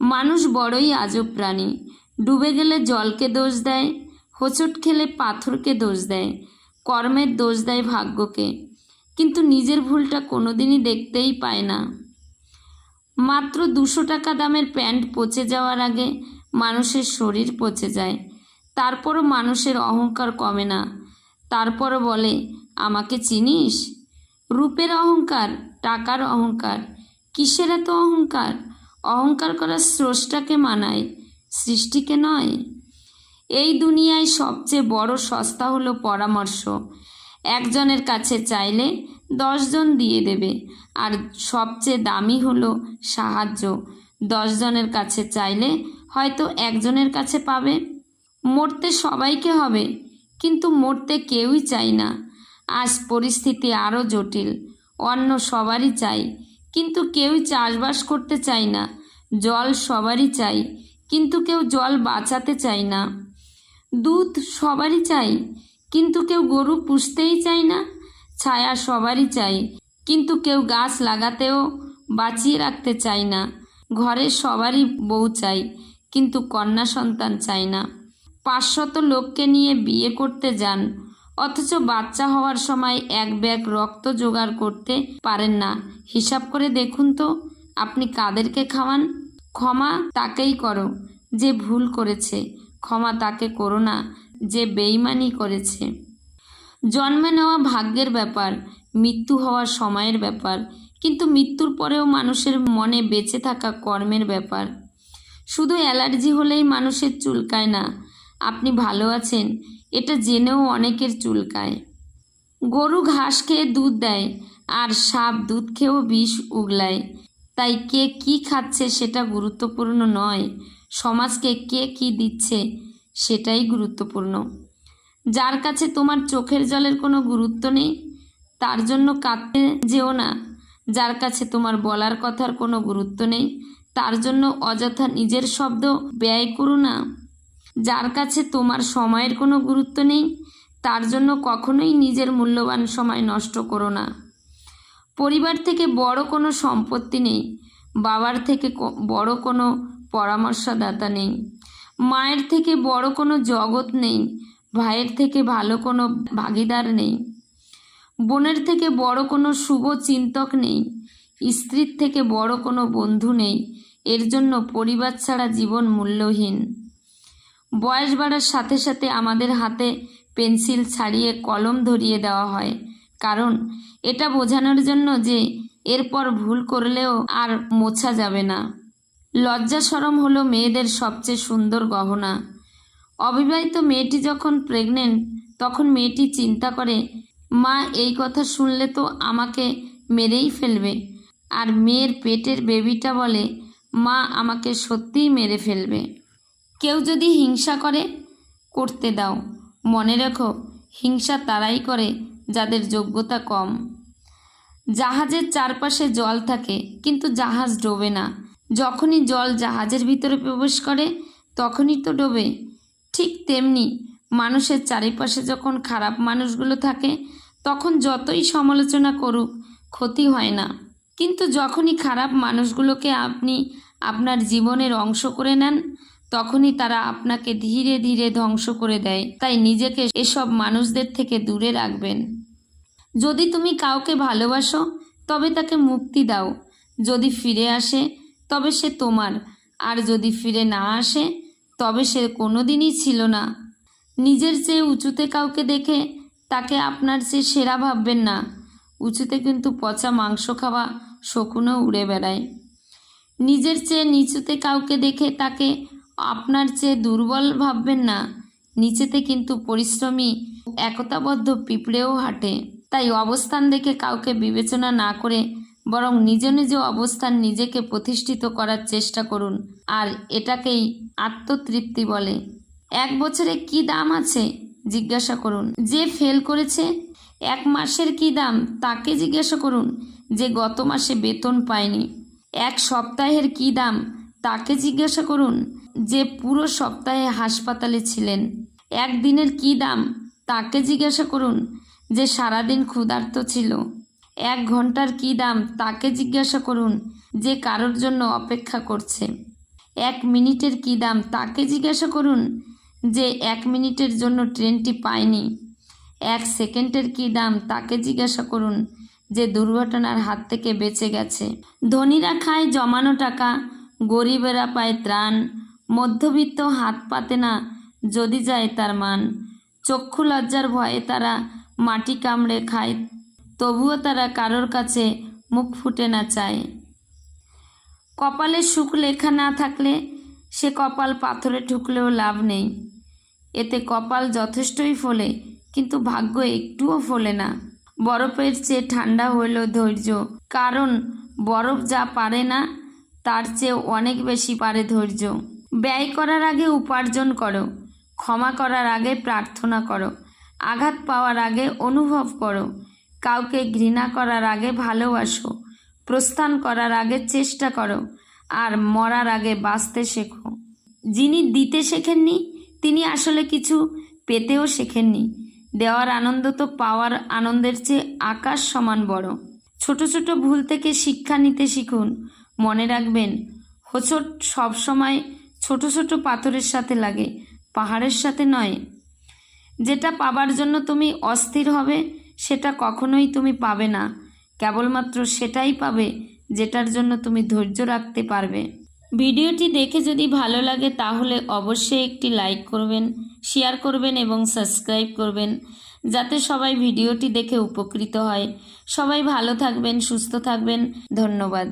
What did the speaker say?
মানুষ বড়ই আজব প্রাণী। ডুবে গেলে জলকে দোষ দেয়, হোঁচট খেলে পাথরকে দোষ দেয়, কর্মের দোষ দেয় ভাগ্যকে, কিন্তু নিজের ভুলটা কোনোদিনই দেখতেই পায় না। মাত্র 200 টাকা দামের প্যান্ট পচে যাওয়ার আগে মানুষের শরীর পচে যায়, তারপরও মানুষের অহংকার কমে না। তারপরও বলে, আমাকে চিনিস? রূপের অহংকার, টাকার অহংকার, কিসের এত অহংকার? অহংকার করা স্রষ্টাকে মানায়, সৃষ্টিকে নয়। এই দুনিয়ায় সবচেয়ে বড় সস্তা হলো পরামর্শ। একজনের কাছে চাইলে 10 জন দিয়ে দেবে। আর সবচেয়ে দামি হলো সাহায্য। 10 জনের কাছে চাইলে হয়তো একজনের কাছে পাবে। মরতে সবাইকে হবে, কিন্তু মরতে কেউই চায় না। আজ পরিস্থিতি আরও জটিল। অন্ন সবারই চাই, কিন্তু কেউই চাষবাস করতে চায় না। জল সবারই চাই, কিন্তু কেউ জল বাঁচাতে চায় না। দুধ সবারই চাই, কিন্তু কেউ গরু পুষতেই চায় না। ছায়া সবারই চাই, কিন্তু কেউ গাছ লাগাতেও বাঁচিয়ে রাখতে চায় না। ঘরে সবারই বউ চাই, কিন্তু কন্যা সন্তান চায় না। 500 লোককে নিয়ে বিয়ে করতে যান, অথচ বাচ্চা হওয়ার সময় এক ব্যাগ রক্ত জোগাড় করতে পারেন না। হিসাব করে দেখুন তো, আপনি কাদেরকে খাওয়ান? ক্ষমা তাকেই করো যে ভুল করেছে, ক্ষমা তাকে করো না যে বেইমানি করেছে। জন্মে নেওয়া ভাগ্যের ব্যাপার, মৃত্যু হওয়া সময়ের ব্যাপার, কিন্তু মৃত্যুর পরেও মানুষের মনে বেঁচে থাকা কর্মের ব্যাপার। শুধু অ্যালার্জি হলেই মানুষের চুলকায় না। আপনি ভালো আছেন এটা জেনেও অনেকের চুলকায়। গরু ঘাস খেয়ে দুধ দেয়, আর সাপ দুধ খেয়েও বিষ উগলায়। তাই কে কি খাচ্ছে সেটা গুরুত্বপূর্ণ নয়, সমাজকে কে কি দিচ্ছে সেটাই গুরুত্বপূর্ণ। যার কাছে তোমার চোখের জলের কোনো গুরুত্ব নেই, তার জন্য কাঁদতে যেও না। যার কাছে তোমার বলার কথার কোনো গুরুত্ব নেই, তার জন্য অযথা নিজের শব্দ ব্যয় করো না। যার কাছে তোমার সময়ের কোনো গুরুত্ব নেই, তার জন্য কখনোই নিজের মূল্যবান সময় নষ্ট করো না। পরিবার থেকে বড় কোনো সম্পত্তি নেই, বাবার থেকে বড় কোনো পরামর্শদাতা নেই, মায়ের থেকে বড় কোনো জগৎ নেই, ভাইয়ের থেকে ভালো কোনো ভাগিদার নেই, বোনের থেকে বড় কোনো শুভ চিন্তক নেই, স্ত্রীর থেকে বড় কোনো বন্ধু নেই। এর জন্য পরিবার ছাড়া জীবন মূল্যহীন। বয়স বাড়ার সাথে সাথে আমাদের হাতে পেন্সিল ছাড়িয়ে কলম ধরিয়ে দেওয়া হয়, কারণ এটা বোঝানোর জন্য যে এরপর ভুল করলেও আর মোছা যাবে না। লজ্জা শরম হলো মেয়েদের সবচেয়ে সুন্দর গহনা। অবিবাহিত মেয়েটি যখন প্রেগনেন্ট, তখন মেয়েটি চিন্তা করে, মা এই কথা শুনলে তো আমাকে মেরেই ফেলবে। আর মেয়ের পেটের বেবিটা বলে, মা আমাকে সত্যিই মেরে ফেলবে। কেউ যদি হিংসা করে, করতে দাও। মনে রেখো, হিংসা তারাই করে যাদের যোগ্যতা কম। জাহাজের চারপাশে জল থাকে, কিন্তু জাহাজ ডোবে না। যখনই জল জাহাজের ভিতরে প্রবেশ করে, তখনই তো ডোবে। ঠিক তেমনি মানুষের চারিপাশে যখন খারাপ মানুষগুলো থাকে, তখন যতই সমালোচনা করুক ক্ষতি হয় না। কিন্তু যখনই খারাপ মানুষগুলোকে আপনি আপনার জীবনের অংশ করে নেন, তখনই তারা আপনাকে ধীরে ধীরে ধ্বংস করে দেয়। তাই নিজেকে এসব মানুষদের থেকে দূরে রাখবেন। যদি তুমি কাউকে ভালোবাসো, তবে তাকে মুক্তি দাও। যদি ফিরে আসে, তবে সে তোমার, আর যদি ফিরে না আসে, তবে সে কোনোদিনই ছিল না। নিজের চেয়ে উঁচুতে কাউকে দেখে তাকে আপনার চেয়ে সেরা ভাববেন না। উঁচুতে কিন্তু পচা মাংস খাওয়া শকুনও উড়ে বেড়ায়। নিজের চেয়ে নিচুতে কাউকে দেখে তাকে আপনার চেয়ে দুর্বল ভাববেন না। নিচেতে কিন্তু পরিশ্রমী একতাবদ্ধ পিঁপড়েও হাঁটে। তাই অবস্থান দেখে কাউকে বিবেচনা না করে বরং নিজ নিজ অবস্থান নিজেকে প্রতিষ্ঠিত করার চেষ্টা করুন। আর এটাকেই আত্মতৃপ্তি বলে। 1 বছরে কি দাম আছে জিজ্ঞাসা করুন যে ফেল করেছে। 1 মাসের কি দাম তাকে জিজ্ঞাসা করুন যে গত মাসে বেতন পায়নি। 1 সপ্তাহের কি দাম তাকে জিজ্ঞাসা করুন যে পুরো সপ্তাহে হাসপাতালে ছিলেন। 1 দিনের কি দাম তাকে জিজ্ঞাসা করুন যে সারাদিন ক্ষুধার্ত ছিল। 1 ঘন্টার কি দাম তাকে জিজ্ঞাসা করুন যে কারোর জন্য অপেক্ষা করছে। 1 মিনিটের কী দাম তাকে জিজ্ঞাসা করুন, যে 1 মিনিটের জন্য ট্রেনটি পায়নি। 1 সেকেন্ডের কী দাম তাকে জিজ্ঞাসা করুন, যে দুর্ঘটনার হাত থেকে বেঁচে গেছে। ধনীরা খায় জমানো টাকা, গরিবেরা পায় ত্রাণ, মধ্যবিত্ত হাত পাতে না যদি যায় তার মান। চক্ষু লজ্জার ভয়ে তারা মাটি কামড়ে খায়, তবুও তারা কারোর কাছে মুখ ফুটে না চায়। কপালে সুখ লেখা না থাকলে সে কপাল পাথরে ঠুকলেও লাভ নেই। এতে কপাল যথেষ্টই ফোলে, কিন্তু ভাগ্য একটুও ফোলে না। বরফের চেয়ে ঠান্ডা হইল ধৈর্য, কারণ বরফ যা পারে না তার চেয়ে অনেক বেশি পারে ধৈর্য। ব্যয় করার আগে উপার্জন করো, ক্ষমা করার আগে প্রার্থনা করো, আঘাত পাওয়ার আগে অনুভব করো, কাউকে ঘৃণা করার আগে ভালোবাসো, প্রস্থান করার আগে চেষ্টা করো, আর মরার আগে বাঁচতে শেখো। যিনি দিতে শেখেননি তিনি আসলে কিছু পেতেও শেখেননি। দেওয়ার আনন্দ তো পাওয়ার আনন্দের চেয়ে আকাশ সমান বড়। ছোট ছোট ভুল থেকে শিক্ষা নিতে শিখুন। মনে রাখবেন, হোঁচট সবসময় ছোট ছোট পাথরের সাথে লাগে, পাহাড়ের সাথে নয়। যেটা পাবার জন্য তুমি অস্থির হবে সেটা কখনোই তুমি পাবে না। কেবলমাত্র সেটাই পাবে যেটার জন্য তুমি ধৈর্য রাখতে পারবে। ভিডিওটি দেখে যদি ভালো লাগে তাহলে অবশ্যই একটি লাইক করবেন, শেয়ার করবেন এবং সাবস্ক্রাইব করবেন, যাতে সবাই ভিডিওটি দেখে উপকৃত হয়। সবাই ভালো থাকবেন, সুস্থ থাকবেন। ধন্যবাদ।